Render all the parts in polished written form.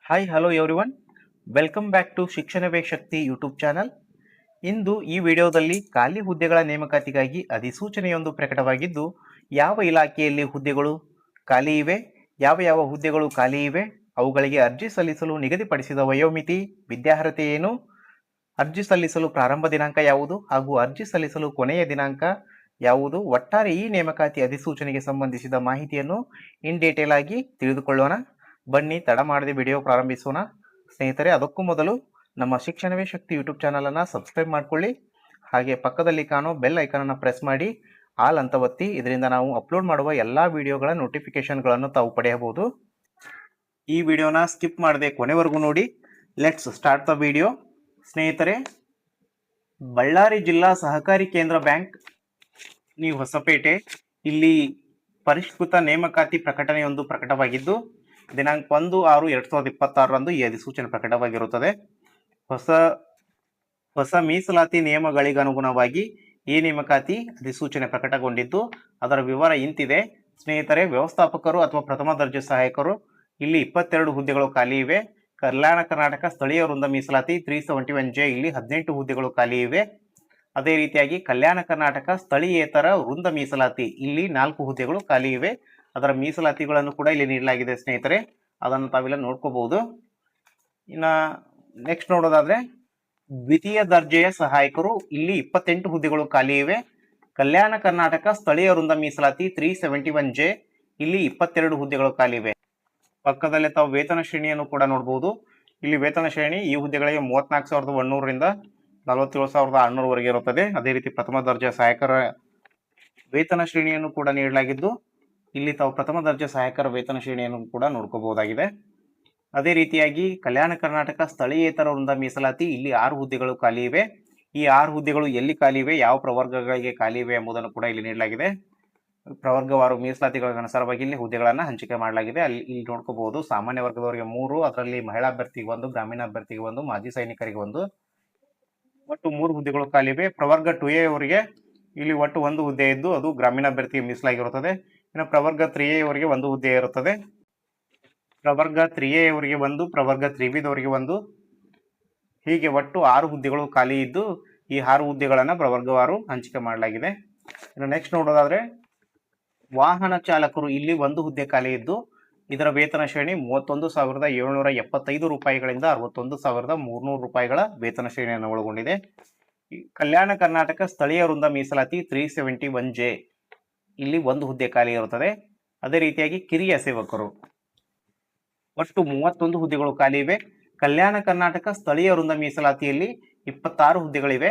Hi hello everyone, welcome back to Shikshanave Shakti YouTube channel. ಇಂದು ಈ ವಿಡಿಯೋದಲ್ಲಿ ಖಾಲಿ ಹುದ್ದೆಗಳ ನೇಮಕಾತಿಗಾಗಿ ಅಧಿಸೂಚನೆಯೊಂದು ಪ್ರಕಟವಾಗಿದ್ದು, ಯಾವ ಇಲಾಖೆಯಲ್ಲಿ ಹುದ್ದೆಗಳು ಖಾಲಿ ಇವೆ, ಯಾವ ಯಾವ ಹುದ್ದೆಗಳು ಖಾಲಿ ಇವೆ, ಅವುಗಳಿಗೆ ಅರ್ಜಿ ಸಲ್ಲಿಸಲು ನಿಗದಿಪಡಿಸಿದ ವಯೋಮಿತಿ, ವಿದ್ಯಾರ್ಹತೆ ಏನು, ಅರ್ಜಿ ಸಲ್ಲಿಸಲು ಪ್ರಾರಂಭ ದಿನಾಂಕ ಯಾವುದು ಹಾಗೂ ಅರ್ಜಿ ಸಲ್ಲಿಸಲು ಕೊನೆಯ ದಿನಾಂಕ ಯಾವುದು, ಒಟ್ಟಾರೆ ಈ ನೇಮಕಾತಿ ಅಧಿಸೂಚನೆಗೆ ಸಂಬಂಧಿಸಿದ ಮಾಹಿತಿಯನ್ನು ಇನ್ ಡೀಟೇಲ್ ಆಗಿ ತಿಳಿದುಕೊಳ್ಳೋಣ. ಬನ್ನಿ ತಡ ಮಾಡದೆ ವಿಡಿಯೋ ಪ್ರಾರಂಭಿಸೋಣ. ಸ್ನೇಹಿತರೆ, ಅದಕ್ಕೂ ಮೊದಲು ನಮ್ಮ ಶಿಕ್ಷಣವೇ ಶಕ್ತಿ ಯೂಟ್ಯೂಬ್ ಚಾನಲನ್ನು ಸಬ್ಸ್ಕ್ರೈಬ್ ಮಾಡ್ಕೊಳ್ಳಿ. ಹಾಗೆ ಪಕ್ಕದಲ್ಲಿ ಕಾಣೋ ಬೆಲ್ ಐಕನನ್ನು ಪ್ರೆಸ್ ಮಾಡಿ ಆಲ್ ಅಂತ ಒತ್ತಿ. ಇದರಿಂದ ನಾವು ಅಪ್ಲೋಡ್ ಮಾಡುವ ಎಲ್ಲ ವಿಡಿಯೋಗಳ ನೋಟಿಫಿಕೇಶನ್ಗಳನ್ನು ತಾವು ಪಡೆಯಬಹುದು. ಈ ವಿಡಿಯೋನ ಸ್ಕಿಪ್ ಮಾಡದೆ ಕೊನೆವರೆಗೂ ನೋಡಿ. Let's start the video. ಸ್ನೇಹಿತರೆ, ಬಳ್ಳಾರಿ ಜಿಲ್ಲಾ ಸಹಕಾರಿ ಕೇಂದ್ರ ಬ್ಯಾಂಕ್ ನೀವು ಹೊಸಪೇಟೆ ಇಲ್ಲಿ ಪರಿಷ್ಕೃತ ನೇಮಕಾತಿ ಪ್ರಕಟಣೆಯೊಂದು ಪ್ರಕಟವಾಗಿದ್ದು, ದಿನಾಂಕ 1/6/2026 ಈ ಅಧಿಸೂಚನೆ ಪ್ರಕಟವಾಗಿರುತ್ತದೆ. ಹೊಸ ಮೀಸಲಾತಿ ನಿಯಮಗಳಿಗನುಗುಣವಾಗಿ ಈ ನೇಮಕಾತಿ ಅಧಿಸೂಚನೆ ಪ್ರಕಟಗೊಂಡಿದ್ದು, ಅದರ ವಿವರ ಇಂತಿದೆ. ಸ್ನೇಹಿತರೆ, ವ್ಯವಸ್ಥಾಪಕರು ಅಥವಾ ಪ್ರಥಮ ದರ್ಜೆ ಸಹಾಯಕರು ಇಲ್ಲಿ 22 ಹುದ್ದೆಗಳು ಖಾಲಿ ಇವೆ. ಕಲ್ಯಾಣ ಕರ್ನಾಟಕ ಸ್ಥಳೀಯ ವೃಂದ ಮೀಸಲಾತಿ 371J ಇಲ್ಲಿ 18 ಹುದ್ದೆಗಳು ಖಾಲಿ ಇವೆ. ಅದೇ ರೀತಿಯಾಗಿ ಕಲ್ಯಾಣ ಕರ್ನಾಟಕ ಸ್ಥಳೀಯೇತರ ವೃಂದ ಮೀಸಲಾತಿ ಇಲ್ಲಿ 4 ಹುದ್ದೆಗಳು ಖಾಲಿ ಇವೆ. ಅದರ ಮೀಸಲಾತಿಗಳನ್ನು ಕೂಡ ಇಲ್ಲಿ ನೀಡಲಾಗಿದೆ ಸ್ನೇಹಿತರೆ, ಅದನ್ನು ತಾವೆಲ್ಲ ನೋಡ್ಕೋಬಹುದು. ಇನ್ನು ನೆಕ್ಸ್ಟ್ ನೋಡೋದಾದ್ರೆ, ದ್ವಿತೀಯ ದರ್ಜೆಯ ಸಹಾಯಕರು ಇಲ್ಲಿ 28 ಹುದ್ದೆಗಳು ಖಾಲಿ ಇವೆ. ಕಲ್ಯಾಣ ಕರ್ನಾಟಕ ಸ್ಥಳೀಯ ವೃಂದ ಮೀಸಲಾತಿ 371J ಇಲ್ಲಿ 22 ಹುದ್ದೆಗಳು ಖಾಲಿ ಇವೆ. ಪಕ್ಕದಲ್ಲೇ ತಾವು ವೇತನ ಶ್ರೇಣಿಯನ್ನು ಕೂಡ ನೋಡಬಹುದು. ಇಲ್ಲಿ ವೇತನ ಶ್ರೇಣಿ ಈ ಹುದ್ದೆಗಳಿಗೆ 34,100ರಿಂದ 47,600ವರೆಗೆ ಇರುತ್ತದೆ. ಅದೇ ರೀತಿ ಪ್ರಥಮ ದರ್ಜೆ ಸಹಾಯಕರ ವೇತನ ಶ್ರೇಣಿಯನ್ನು ಕೂಡ ನೀಡಲಾಗಿದ್ದು, ಇಲ್ಲಿ ತಾವು ಪ್ರಥಮ ದರ್ಜೆ ಸಹಾಯಕರ ವೇತನ ಶ್ರೇಣಿಯನ್ನು ಕೂಡ ನೋಡ್ಕೋಬಹುದಾಗಿದೆ. ಅದೇ ರೀತಿಯಾಗಿ ಕಲ್ಯಾಣ ಕರ್ನಾಟಕ ಸ್ಥಳೀಯೇತರ ವೃಂದ ಮೀಸಲಾತಿ ಇಲ್ಲಿ 6 ಹುದ್ದೆಗಳು ಖಾಲಿ ಇವೆ. ಈ 6 ಹುದ್ದೆಗಳು ಎಲ್ಲಿ ಖಾಲಿ ಇವೆ, ಯಾವ ಪ್ರವರ್ಗಗಳಿಗೆ ಖಾಲಿ ಇವೆ ಎಂಬುದನ್ನು ಕೂಡ ಇಲ್ಲಿ ನೀಡಲಾಗಿದೆ. ಪ್ರವರ್ಗವಾರು ಮೀಸಲಾತಿಗಳ ಅನುಸಾರವಾಗಿ ಇಲ್ಲಿ ಹುದ್ದೆಗಳನ್ನು ಹಂಚಿಕೆ ಮಾಡಲಾಗಿದೆ. ಇಲ್ಲಿ ನೋಡ್ಕೋಬಹುದು. ಸಾಮಾನ್ಯ ವರ್ಗದವರಿಗೆ 3, ಅದರಲ್ಲಿ ಮಹಿಳಾ ಅಭ್ಯರ್ಥಿಗೆ 1, ಗ್ರಾಮೀಣ ಅಭ್ಯರ್ಥಿಗೆ 1, ಮಾಜಿ ಸೈನಿಕರಿಗೆ 1, ಒಟ್ಟು 3 ಹುದ್ದೆಗಳು ಖಾಲಿ ಇವೆ. ಪ್ರವರ್ಗ 2A ಅವರಿಗೆ ಇಲ್ಲಿ ಒಟ್ಟು 1 ಹುದ್ದೆ ಇದ್ದು, ಅದು ಗ್ರಾಮೀಣ ಅಭ್ಯರ್ಥಿಗೆ ಮೀಸಲಾಗಿರುತ್ತದೆ. ಇನ್ನು ಪ್ರವರ್ಗ 3A ಅವರಿಗೆ 1 ಹುದ್ದೆ ಇರುತ್ತದೆ. ಪ್ರವರ್ಗ 3A ಅವರಿಗೆ 1, ಪ್ರವರ್ಗ 3B ದವರಿಗೆ 1, ಹೀಗೆ ಒಟ್ಟು 6 ಹುದ್ದೆಗಳು ಖಾಲಿ ಇದ್ದು, ಈ 6 ಹುದ್ದೆಗಳನ್ನು ಪ್ರವರ್ಗವಾರು ಹಂಚಿಕೆ ಮಾಡಲಾಗಿದೆ. ಇನ್ನು ನೆಕ್ಸ್ಟ್ ನೋಡೋದಾದ್ರೆ, ವಾಹನ ಚಾಲಕರು ಇಲ್ಲಿ 1 ಹುದ್ದೆ ಖಾಲಿ ಇದ್ದು, ಇದರ ವೇತನ ಶ್ರೇಣಿ 31,775 ರೂಪಾಯಿಗಳಿಂದ 61,300 ರೂಪಾಯಿಗಳ ವೇತನ ಶ್ರೇಣಿಯನ್ನು ಒಳಗೊಂಡಿದೆ. ಕಲ್ಯಾಣ ಕರ್ನಾಟಕ ಸ್ಥಳೀಯ ವೃಂದ ಮೀಸಲಾತಿ 371J ಇಲ್ಲಿ 1 ಹುದ್ದೆ ಖಾಲಿ ಇರುತ್ತದೆ. ಅದೇ ರೀತಿಯಾಗಿ ಕಿರಿಯ ಸೇವಕರು ಒಟ್ಟು 31 ಹುದ್ದೆಗಳು ಖಾಲಿ ಇವೆ. ಕಲ್ಯಾಣ ಕರ್ನಾಟಕ ಸ್ಥಳೀಯ ವೃಂದ ಮೀಸಲಾತಿಯಲ್ಲಿ 26 ಹುದ್ದೆಗಳಿವೆ.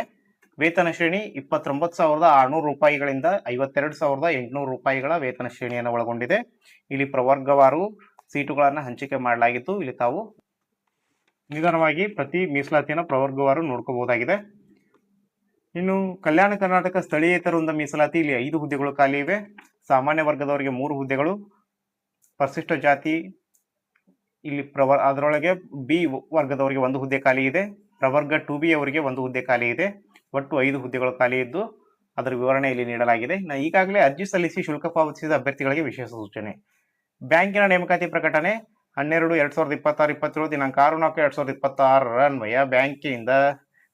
ವೇತನ ಶ್ರೇಣಿ 29,600 ರೂಪಾಯಿಗಳಿಂದ 52,800 ರೂಪಾಯಿಗಳ ವೇತನ ಶ್ರೇಣಿಯನ್ನು ಒಳಗೊಂಡಿದೆ. ಇಲ್ಲಿ ಪ್ರವರ್ಗವಾರು ಸೀಟುಗಳನ್ನು ಹಂಚಿಕೆ ಮಾಡಲಾಗಿದ್ದು, ಇಲ್ಲಿ ತಾವು ನಿಧಾನವಾಗಿ ಪ್ರತಿ ಮೀಸಲಾತಿಯನ್ನು ಪ್ರವರ್ಗವಾರು ನೋಡ್ಕೋಬಹುದಾಗಿದೆ. ಇನ್ನು ಕಲ್ಯಾಣ ಕರ್ನಾಟಕ ಸ್ಥಳೀಯೇತರ ವೃಂದ ಮೀಸಲಾತಿ ಇಲ್ಲಿ 5 ಹುದ್ದೆಗಳು ಖಾಲಿ ಇವೆ. ಸಾಮಾನ್ಯ ವರ್ಗದವರಿಗೆ 3 ಹುದ್ದೆಗಳು, ಪರಿಶಿಷ್ಟ ಜಾತಿ ಇಲ್ಲಿ ಅದರೊಳಗೆ ಬಿ ವರ್ಗದವರಿಗೆ 1 ಹುದ್ದೆ ಖಾಲಿ ಇದೆ. ಪ್ರವರ್ಗ 2B ಅವರಿಗೆ 1 ಹುದ್ದೆ ಖಾಲಿ ಇದೆ. ಒಟ್ಟು 5 ಹುದ್ದೆಗಳು ಖಾಲಿ ಇದ್ದು, ಅದರ ವಿವರಣೆ ಇಲ್ಲಿ ನೀಡಲಾಗಿದೆ. ಈಗಾಗಲೇ ಅರ್ಜಿ ಸಲ್ಲಿಸಿ ಶುಲ್ಕ ಪಾವತಿಸಿದ ಅಭ್ಯರ್ಥಿಗಳಿಗೆ ವಿಶೇಷ ಸೂಚನೆ. ಬ್ಯಾಂಕಿನ ನೇಮಕಾತಿ ಪ್ರಕಟಣೆ 12/2026-27 ದಿನಾಂಕ 6/4/2026 ಅನ್ವಯ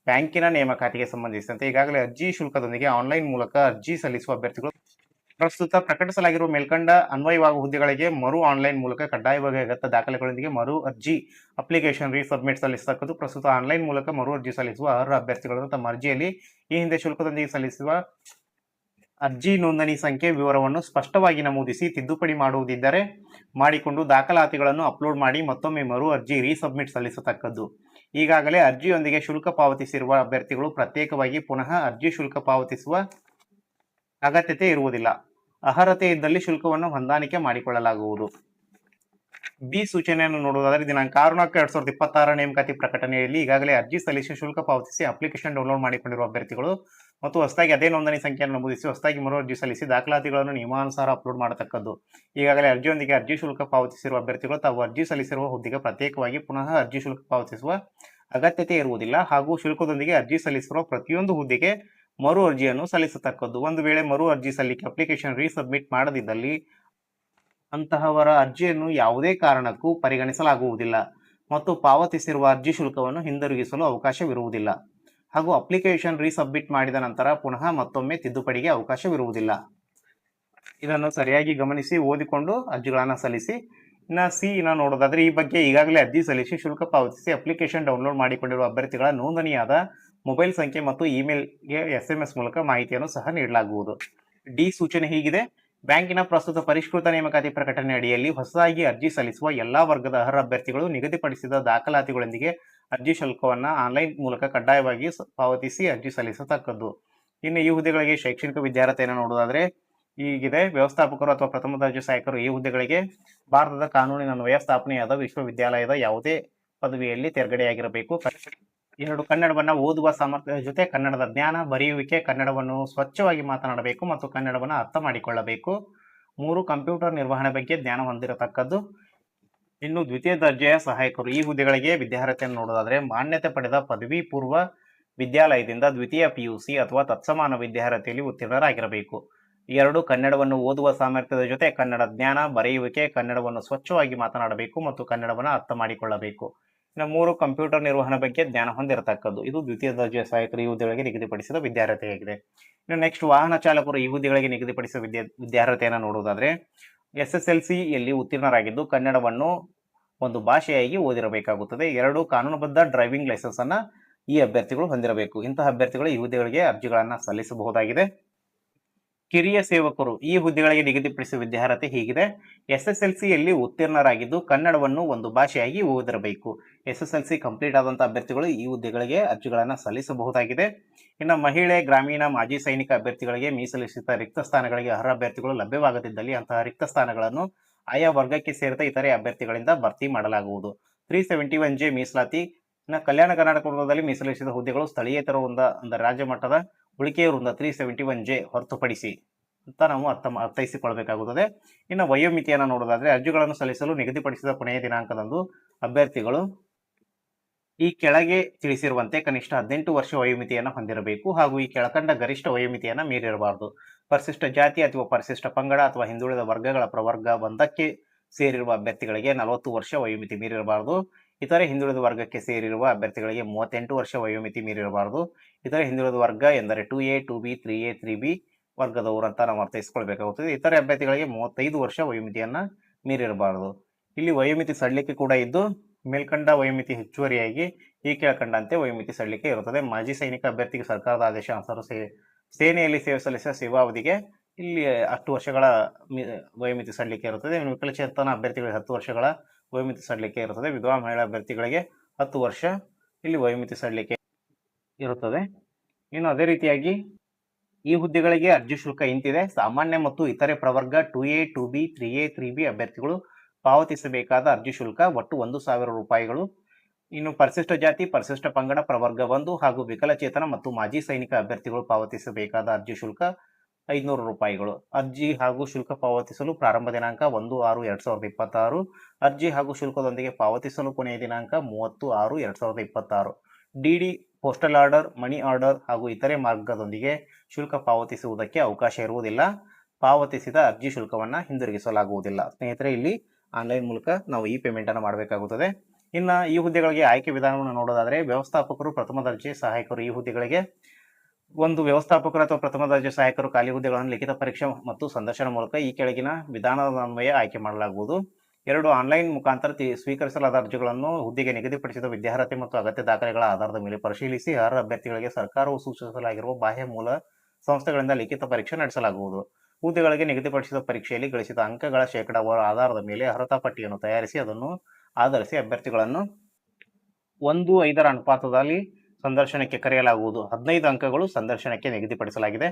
ಬ್ಯಾಂಕಿನ ನೇಮಕಾತಿಗೆ ಸಂಬಂಧಿಸಿದಂತೆ ಈಗಾಗಲೇ ಅರ್ಜಿ ಶುಲ್ಕದೊಂದಿಗೆ ಆನ್ಲೈನ್ ಮೂಲಕ ಅರ್ಜಿ ಸಲ್ಲಿಸುವ ಅಭ್ಯರ್ಥಿಗಳು ಪ್ರಸ್ತುತ ಪ್ರಕಟಿಸಲಾಗಿರುವ ಮೇಲ್ಕಂಡ ಅನ್ವಯವಾಗುವ ಹುದ್ದೆಗಳಿಗೆ ಮರು ಆನ್ಲೈನ್ ಮೂಲಕ ಕಡ್ಡಾಯವಾಗಿ ಅಗತ್ಯ ದಾಖಲೆಗಳೊಂದಿಗೆ ಮರು ಅರ್ಜಿ ಅಪ್ಲಿಕೇಶನ್ ರೀಸಬ್ಮಿಟ್ ಸಲ್ಲಿಸತಕ್ಕದ್ದು. ಪ್ರಸ್ತುತ ಆನ್ಲೈನ್ ಮೂಲಕ ಮರು ಅರ್ಜಿ ಸಲ್ಲಿಸುವ ಅರ್ಹ ಅಭ್ಯರ್ಥಿಗಳನ್ನು ತಮ್ಮ ಅರ್ಜಿಯಲ್ಲಿ ಈ ಹಿಂದೆ ಶುಲ್ಕದೊಂದಿಗೆ ಸಲ್ಲಿಸುವ ಅರ್ಜಿ ನೋಂದಣಿ ಸಂಖ್ಯೆ ವಿವರವನ್ನು ಸ್ಪಷ್ಟವಾಗಿ ನಮೂದಿಸಿ ತಿದ್ದುಪಡಿ ಮಾಡುವುದಿದ್ದರೆ ಮಾಡಿಕೊಂಡು ದಾಖಲಾತಿಗಳನ್ನು ಅಪ್ಲೋಡ್ ಮಾಡಿ ಮತ್ತೊಮ್ಮೆ ಮರು ಅರ್ಜಿ ರೀಸಬ್ಮಿಟ್ ಸಲ್ಲಿಸತಕ್ಕದ್ದು. ಈಗಾಗಲೇ ಅರ್ಜಿಯೊಂದಿಗೆ ಶುಲ್ಕ ಪಾವತಿಸಿರುವ ಅಭ್ಯರ್ಥಿಗಳು ಪ್ರತ್ಯೇಕವಾಗಿ ಪುನಃ ಅರ್ಜಿ ಶುಲ್ಕ ಪಾವತಿಸುವ ಅಗತ್ಯತೆ ಇರುವುದಿಲ್ಲ. ಅರ್ಹತೆ ಇದ್ದಲ್ಲಿ ಶುಲ್ಕವನ್ನು ಹೊಂದಾಣಿಕೆ ಮಾಡಿಕೊಳ್ಳಲಾಗುವುದು. ಬಿ ಸೂಚನೆಯನ್ನು ನೋಡುವುದಾದರೆ, ದಿನಾಂಕ 6/4/2026 ನೇಮಕಾತಿ ಪ್ರಕಟಣೆಯಲ್ಲಿ ಈಗಾಗಲೇ ಅರ್ಜಿ ಸಲ್ಲಿಸಿ ಶುಲ್ಕ ಪಾವತಿಸಿ ಅಪ್ಲಿಕೇಶನ್ ಡೌನ್ಲೋಡ್ ಮಾಡಿಕೊಂಡಿರುವ ಅಭ್ಯರ್ಥಿಗಳು ಮತ್ತು ಹೊಸದಾಗಿ ಅದೇ ನೋಂದಣಿ ಸಂಖ್ಯೆಯನ್ನು ನಮೂದಿಸಿ ಹೊಸದಾಗಿ ಮರು ಅರ್ಜಿ ಸಲ್ಲಿಸಿ ದಾಖಲಾತಿಗಳನ್ನು ನಿಯಮಾನುಸಾರ ಅಪ್ಲೋಡ್ ಮಾಡತಕ್ಕದ್ದು. ಈಗಾಗಲೇ ಅರ್ಜಿಯೊಂದಿಗೆ ಅರ್ಜಿ ಶುಲ್ಕ ಪಾವತಿಸಿರುವ ಅಭ್ಯರ್ಥಿಗಳು ತಾವು ಅರ್ಜಿ ಸಲ್ಲಿಸಿರುವ ಹುದ್ದೆಗೆ ಪ್ರತ್ಯೇಕವಾಗಿ ಪುನಃ ಅರ್ಜಿ ಶುಲ್ಕ ಪಾವತಿಸುವ ಅಗತ್ಯತೆ ಇರುವುದಿಲ್ಲ ಹಾಗೂ ಶುಲ್ಕದೊಂದಿಗೆ ಅರ್ಜಿ ಸಲ್ಲಿಸಿರುವ ಪ್ರತಿಯೊಂದು ಹುದ್ದೆಗೆ ಮರು ಅರ್ಜಿಯನ್ನು ಸಲ್ಲಿಸತಕ್ಕದ್ದು. ಒಂದು ವೇಳೆ ಮರು ಅರ್ಜಿ ಸಲ್ಲಿಕೆ ಅಪ್ಲಿಕೇಶನ್ ರೀಸಬ್ಮಿಟ್ ಮಾಡದಿದ್ದಲ್ಲಿ ಅಂತಹವರ ಅರ್ಜಿಯನ್ನು ಯಾವುದೇ ಕಾರಣಕ್ಕೂ ಪರಿಗಣಿಸಲಾಗುವುದಿಲ್ಲ. ಮತ್ತು ಪಾವತಿಸಿರುವ ಅರ್ಜಿ ಶುಲ್ಕವನ್ನು ಹಿಂದಿರುಗಿಸಲು ಅವಕಾಶವಿರುವುದಿಲ್ಲ. ಹಾಗೂ ಅಪ್ಲಿಕೇಶನ್ ರೀಸಬ್ಮಿಟ್ ಮಾಡಿದ ನಂತರ ಪುನಃ ಮತ್ತೊಮ್ಮೆ ತಿದ್ದುಪಡಿಗೆ ಅವಕಾಶವಿರುವುದಿಲ್ಲ. ಇದನ್ನು ಸರಿಯಾಗಿ ಗಮನಿಸಿ ಓದಿಕೊಂಡು ಅರ್ಜಿಗಳನ್ನು ಸಲ್ಲಿಸಿ. ಇನ್ನು ಸಿ ನೋಡೋದಾದ್ರೆ, ಈ ಬಗ್ಗೆ ಈಗಾಗಲೇ ಅರ್ಜಿ ಸಲ್ಲಿಸಿ ಶುಲ್ಕ ಪಾವತಿಸಿ ಅಪ್ಲಿಕೇಶನ್ ಡೌನ್ಲೋಡ್ ಮಾಡಿಕೊಂಡಿರುವ ಅಭ್ಯರ್ಥಿಗಳ ನೋಂದಣಿಯಾದ ಮೊಬೈಲ್ ಸಂಖ್ಯೆ ಮತ್ತು ಇಮೇಲ್ಗೆ SMS ಮೂಲಕ ಮಾಹಿತಿಯನ್ನು ಸಹ ನೀಡಲಾಗುವುದು. ಡಿ ಸೂಚನೆ ಹೀಗಿದೆ: ಬ್ಯಾಂಕಿನ ಪ್ರಸ್ತುತ ಪರಿಷ್ಕೃತ ನೇಮಕಾತಿ ಪ್ರಕಟಣೆ ಅಡಿಯಲ್ಲಿ ಹೊಸದಾಗಿ ಅರ್ಜಿ ಸಲ್ಲಿಸುವ ಎಲ್ಲಾ ವರ್ಗದ ಅರ್ಹ ಅಭ್ಯರ್ಥಿಗಳು ನಿಗದಿಪಡಿಸಿದ ದಾಖಲಾತಿಗಳೊಂದಿಗೆ ಅರ್ಜಿ ಶುಲ್ಕವನ್ನು ಆನ್ಲೈನ್ ಮೂಲಕ ಕಡ್ಡಾಯವಾಗಿ ಪಾವತಿಸಿ ಅರ್ಜಿ ಸಲ್ಲಿಸತಕ್ಕದ್ದು. ಇನ್ನು ಈ ಹುದ್ದೆಗಳಿಗೆ ಶೈಕ್ಷಣಿಕ ವಿದ್ಯಾರ್ಹತೆಯನ್ನು ನೋಡೋದಾದ್ರೆ ಹೀಗಿದೆ: ವ್ಯವಸ್ಥಾಪಕರು ಅಥವಾ ಪ್ರಥಮ ದರ್ಜೆ ಸಹಾಯಕರು ಈ ಹುದ್ದೆಗಳಿಗೆ ಭಾರತದ ಕಾನೂನಿನ ಅನ್ವಯ ಸ್ಥಾಪನೆಯಾದ ವಿಶ್ವವಿದ್ಯಾಲಯದ ಯಾವುದೇ ಪದವಿಯಲ್ಲಿ ತೇರ್ಗಡೆಯಾಗಿರಬೇಕು. 2 ಕನ್ನಡವನ್ನು ಓದುವ ಸಾಮರ್ಥ್ಯದ ಜೊತೆ ಕನ್ನಡದ ಜ್ಞಾನ, ಬರೆಯುವಿಕೆ, ಕನ್ನಡವನ್ನು ಸ್ವಚ್ಛವಾಗಿ ಮಾತನಾಡಬೇಕು ಮತ್ತು ಕನ್ನಡವನ್ನು ಅರ್ಥ ಮಾಡಿಕೊಳ್ಳಬೇಕು. 3 ಕಂಪ್ಯೂಟರ್ ನಿರ್ವಹಣೆ ಬಗ್ಗೆ ಜ್ಞಾನ ಹೊಂದಿರತಕ್ಕದ್ದು. ಇನ್ನು ದ್ವಿತೀಯ ದರ್ಜೆಯ ಸಹಾಯಕರು ಈ ಹುದ್ದೆಗಳಿಗೆ ವಿದ್ಯಾರ್ಹತೆಯನ್ನು ನೋಡೋದಾದ್ರೆ ಮಾನ್ಯತೆ ಪಡೆದ ಪದವಿ ಪೂರ್ವ ವಿದ್ಯಾಲಯದಿಂದ ದ್ವಿತೀಯ PUC ಅಥವಾ ತತ್ಸಮಾನ ವಿದ್ಯಾರ್ಹತೆಯಲ್ಲಿ ಉತ್ತೀರ್ಣರಾಗಿರಬೇಕು. 2 ಕನ್ನಡವನ್ನು ಓದುವ ಸಾಮರ್ಥ್ಯದ ಜೊತೆ ಕನ್ನಡ ಜ್ಞಾನ, ಬರೆಯುವಿಕೆ, ಕನ್ನಡವನ್ನು ಸ್ವಚ್ಛವಾಗಿ ಮಾತನಾಡಬೇಕು ಮತ್ತು ಕನ್ನಡವನ್ನು ಅರ್ಥ ಮಾಡಿಕೊಳ್ಳಬೇಕು. ಇನ್ನು 3 ಕಂಪ್ಯೂಟರ್ ನಿರ್ವಹಣೆ ಬಗ್ಗೆ ಜ್ಞಾನ ಹೊಂದಿರತಕ್ಕದ್ದು. ಇದು ದ್ವಿತೀಯ ದರ್ಜೆಯ ಸಹಾಯಕರು ಈ ಹುದ್ದೆಗಳಿಗೆ ನಿಗದಿಪಡಿಸಿದ ವಿದ್ಯಾರ್ಹತೆಯಾಗಿದೆ. ಇನ್ನು ನೆಕ್ಸ್ಟ್ ವಾಹನ ಚಾಲಕರು ಈ ಹುದ್ದೆಗಳಿಗೆ ನಿಗದಿಪಡಿಸಿದ ವಿದ್ಯಾರ್ಹತೆಯನ್ನು ನೋಡುವುದಾದ್ರೆ SSLCಯಲ್ಲಿ ಉತ್ತೀರ್ಣರಾಗಿದ್ದು ಕನ್ನಡವನ್ನು ಒಂದು ಭಾಷೆಯಾಗಿ ಓದಿರಬೇಕಾಗುತ್ತದೆ. 2 ಕಾನೂನುಬದ್ಧ ಡ್ರೈವಿಂಗ್ ಲೈಸೆನ್ಸ್ ಅನ್ನ ಈ ಅಭ್ಯರ್ಥಿಗಳು ಹೊಂದಿರಬೇಕು. ಇಂತಹ ಅಭ್ಯರ್ಥಿಗಳು ಈ ಹುದ್ದೆಗಳಿಗೆ ಅರ್ಜಿಗಳನ್ನು ಸಲ್ಲಿಸಬಹುದಾಗಿದೆ. ಕಿರಿಯ ಸೇವಕರು ಈ ಹುದ್ದೆಗಳಿಗೆ ನಿಗದಿಪಡಿಸಿದ ವಿದ್ಯಾರ್ಹತೆ ಹೀಗಿದೆ: SSLCಯಲ್ಲಿ ಉತ್ತೀರ್ಣರಾಗಿದ್ದು ಕನ್ನಡವನ್ನು ಒಂದು ಭಾಷೆಯಾಗಿ ಓದಿರಬೇಕು. SSLC ಕಂಪ್ಲೀಟ್ ಆದಂತಹ ಅಭ್ಯರ್ಥಿಗಳು ಈ ಹುದ್ದೆಗಳಿಗೆ ಅರ್ಜಿಗಳನ್ನು ಸಲ್ಲಿಸಬಹುದಾಗಿದೆ. ಇನ್ನು ಮಹಿಳೆ, ಗ್ರಾಮೀಣ, ಮಾಜಿ ಸೈನಿಕ ಅಭ್ಯರ್ಥಿಗಳಿಗೆ ಮೀಸಲಿಸಿದ ರಿಕ್ತ ಸ್ಥಾನಗಳಿಗೆ ಅರ್ಹ ಅಭ್ಯರ್ಥಿಗಳು ಲಭ್ಯವಾಗದಿದ್ದಲ್ಲಿ ಅಂತಹ ರಿಕ್ತ ಸ್ಥಾನಗಳನ್ನು ಆಯಾ ವರ್ಗಕ್ಕೆ ಸೇರಿದ ಇತರೆ ಅಭ್ಯರ್ಥಿಗಳಿಂದ ಭರ್ತಿ ಮಾಡಲಾಗುವುದು. 371J ಮೀಸಲಾತಿ. ಇನ್ನು ಕಲ್ಯಾಣ ಕರ್ನಾಟಕದಲ್ಲಿ ಮೀಸಲಿಸಿದ ಹುದ್ದೆಗಳು ಸ್ಥಳೀಯೇತರ ವೃಂದ ಅಂದರೆ ರಾಜ್ಯ ಮಟ್ಟದ ಉಳಿಕೆಯ ವೃಂದ 371J ಹೊರತುಪಡಿಸಿ ಅಂತ ನಾವು ಅರ್ಥೈಸಿಕೊಳ್ಳಬೇಕಾಗುತ್ತದೆ. ಇನ್ನು ವಯೋಮಿತಿಯನ್ನು ನೋಡೋದಾದ್ರೆ ಅರ್ಜಿಗಳನ್ನು ಸಲ್ಲಿಸಲು ನಿಗದಿಪಡಿಸಿದ ಕೊನೆಯ ದಿನಾಂಕದಂದು ಅಭ್ಯರ್ಥಿಗಳು ಈ ಕೆಳಗೆ ತಿಳಿಸಿರುವಂತೆ ಕನಿಷ್ಠ 18 ವರ್ಷ ವಯೋಮಿತಿಯನ್ನು ಹೊಂದಿರಬೇಕು ಹಾಗೂ ಈ ಕೆಳಕಂಡ ಗರಿಷ್ಠ ವಯೋಮಿತಿಯನ್ನು ಮೀರಿರಬಾರದು. ಪರಿಶಿಷ್ಟ ಜಾತಿ ಅಥವಾ ಪರಿಶಿಷ್ಟ ಪಂಗಡ ಅಥವಾ ಹಿಂದುಳಿದ ವರ್ಗಗಳ ಪ್ರವರ್ಗ 1ಕ್ಕೆ ಸೇರಿರುವ ಅಭ್ಯರ್ಥಿಗಳಿಗೆ 40 ವರ್ಷ ವಯೋಮಿತಿ ಮೀರಿರಬಾರದು. ಇತರೆ ಹಿಂದುಳಿದ ವರ್ಗಕ್ಕೆ ಸೇರಿರುವ ಅಭ್ಯರ್ಥಿಗಳಿಗೆ 38 ವರ್ಷ ವಯೋಮಿತಿ ಮೀರಿರಬಾರದು. ಇತರೆ ಹಿಂದುಳಿದ ವರ್ಗ ಎಂದರೆ 2A, 2B, 3A, 3B ವರ್ಗದವರು ಅಂತ ನಾವು ಅರ್ಥೈಸಿಕೊಳ್ಬೇಕಾಗುತ್ತದೆ. ಇತರೆ ಅಭ್ಯರ್ಥಿಗಳಿಗೆ 35 ವರ್ಷ ವಯೋಮಿತಿಯನ್ನು ಮೀರಿರಬಾರದು. ಇಲ್ಲಿ ವಯೋಮಿತಿ ಸಡಿಲಿಕೆ ಕೂಡ ಇದ್ದು ಮೇಲ್ಕಂಡ ವಯೋಮಿತಿ ಹೆಚ್ಚುವರಿಯಾಗಿ ಈ ಕೆಳಕಂಡಂತೆ ವಯೋಮಿತಿ ಸಡಿಲಿಕೆ ಇರುತ್ತದೆ. ಮಾಜಿ ಸೈನಿಕ ಅಭ್ಯರ್ಥಿಗೆ ಸರ್ಕಾರದ ಆದೇಶ ಅನುಸಾರ ಸೇನೆಯಲ್ಲಿ ಸೇವೆ ಸಲ್ಲಿಸಿದ ಸೇವಾವಧಿಗೆ ಇಲ್ಲಿ 10 ವರ್ಷಗಳ ವಯೋಮಿತಿ ಸಡಿಲಿಕೆ ಇರುತ್ತದೆ. ವಿಕಲಚೇತನ ಅಭ್ಯರ್ಥಿಗಳಿಗೆ 10 ವರ್ಷಗಳ ವಯೋಮಿತಿ ಸಡಿಲಿಕೆ ಇರುತ್ತದೆ. ವಿಧವಾ ಮಹಿಳಾ ಅಭ್ಯರ್ಥಿಗಳಿಗೆ 10 ವರ್ಷ ಇಲ್ಲಿ ವಯೋಮಿತಿ ಸಡಿಲಿಕೆ ಇರುತ್ತದೆ. ಇನ್ನು ಅದೇ ರೀತಿಯಾಗಿ ಈ ಹುದ್ದೆಗಳಿಗೆ ಅರ್ಜಿ ಶುಲ್ಕ ಇಂತಿದೆ: ಸಾಮಾನ್ಯ ಮತ್ತು ಇತರೆ ಪ್ರವರ್ಗ 2A, 2B, 3A, 3B ಅಭ್ಯರ್ಥಿಗಳು ಪಾವತಿಸಬೇಕಾದ ಅರ್ಜಿ ಶುಲ್ಕ ಒಟ್ಟು 1,000 ರೂಪಾಯಿಗಳು. ಇನ್ನು ಪರಿಶಿಷ್ಟ ಜಾತಿ, ಪರಿಶಿಷ್ಟ ಪಂಗಡ ಪ್ರವರ್ಗ 1 ಹಾಗೂ ವಿಕಲಚೇತನ ಮತ್ತು ಮಾಜಿ ಸೈನಿಕ ಅಭ್ಯರ್ಥಿಗಳು ಪಾವತಿಸಬೇಕಾದ ಅರ್ಜಿ ಶುಲ್ಕ 500 ರೂಪಾಯಿಗಳು. ಅರ್ಜಿ ಹಾಗೂ ಶುಲ್ಕ ಪಾವತಿಸಲು ಪ್ರಾರಂಭ ದಿನಾಂಕ 1/6/2026. ಅರ್ಜಿ ಹಾಗೂ ಶುಲ್ಕದೊಂದಿಗೆ ಪಾವತಿಸಲು ಕೊನೆಯ ದಿನಾಂಕ 30/6/2026. DD, postal order, money order ಹಾಗೂ ಇತರೆ ಮಾರ್ಗದೊಂದಿಗೆ ಶುಲ್ಕ ಪಾವತಿಸುವುದಕ್ಕೆ ಅವಕಾಶ ಇರುವುದಿಲ್ಲ. ಪಾವತಿಸಿದ ಅರ್ಜಿ ಶುಲ್ಕವನ್ನು ಹಿಂದಿರುಗಿಸಲಾಗುವುದಿಲ್ಲ. ಸ್ನೇಹಿತರೆ, ಇಲ್ಲಿ ಆನ್ಲೈನ್ ಮೂಲಕ ನಾವು ಈ ಪೇಮೆಂಟನ್ನು ಮಾಡಬೇಕಾಗುತ್ತದೆ. ಇನ್ನು ಈ ಹುದ್ದೆಗಳಿಗೆ ಆಯ್ಕೆ ವಿಧಾನವನ್ನು ನೋಡೋದಾದರೆ ವ್ಯವಸ್ಥಾಪಕರು, ಪ್ರಥಮ ದರ್ಜೆ ಸಹಾಯಕರು ಈ ಹುದ್ದೆಗಳಿಗೆ ಒಂದು ವ್ಯವಸ್ಥಾಪಕರು ಅಥವಾ ಪ್ರಥಮ ದರ್ಜೆ ಸಹಾಯಕರು ಖಾಲಿ ಹುದ್ದೆಗಳನ್ನು ಲಿಖಿತ ಪರೀಕ್ಷೆ ಮತ್ತು ಸಂದರ್ಶನ ಮೂಲಕ ಈ ಕೆಳಗಿನ ವಿಧಾನದ ಅನ್ವಯ ಆಯ್ಕೆ ಮಾಡಲಾಗುವುದು. 2 ಆನ್ಲೈನ್ ಮುಖಾಂತರ ಸ್ವೀಕರಿಸಲಾದ ಅರ್ಜಿಗಳನ್ನು ಹುದ್ದೆಗೆ ನಿಗದಿಪಡಿಸಿದ ವಿದ್ಯಾರ್ಹತೆ ಮತ್ತು ಅಗತ್ಯ ದಾಖಲೆಗಳ ಆಧಾರದ ಮೇಲೆ ಪರಿಶೀಲಿಸಿ ಅರ್ಹ ಅಭ್ಯರ್ಥಿಗಳಿಗೆ ಸರ್ಕಾರವು ಸೂಚಿಸಲಾಗಿರುವ ಬಾಹ್ಯ ಮೂಲ ಸಂಸ್ಥೆಗಳಿಂದ ಲಿಖಿತ ಪರೀಕ್ಷೆ ನಡೆಸಲಾಗುವುದು. ಹುದ್ದೆಗಳಿಗೆ ನಿಗದಿಪಡಿಸಿದ ಪರೀಕ್ಷೆಯಲ್ಲಿ ಗಳಿಸಿದ ಅಂಕಗಳ ಶೇಕಡಾವಾರು ಆಧಾರದ ಮೇಲೆ ಅರ್ಹತಾ ಪಟ್ಟಿಯನ್ನು ತಯಾರಿಸಿ ಅದನ್ನು ಆಧರಿಸಿ ಅಭ್ಯರ್ಥಿಗಳನ್ನು 1:5 ಅನುಪಾತದಲ್ಲಿ ಸಂದರ್ಶನಕ್ಕೆ ಕರೆಯಲಾಗುವುದು. 15 ಅಂಕಗಳು ಸಂದರ್ಶನಕ್ಕೆ ನಿಗದಿಪಡಿಸಲಾಗಿದೆ.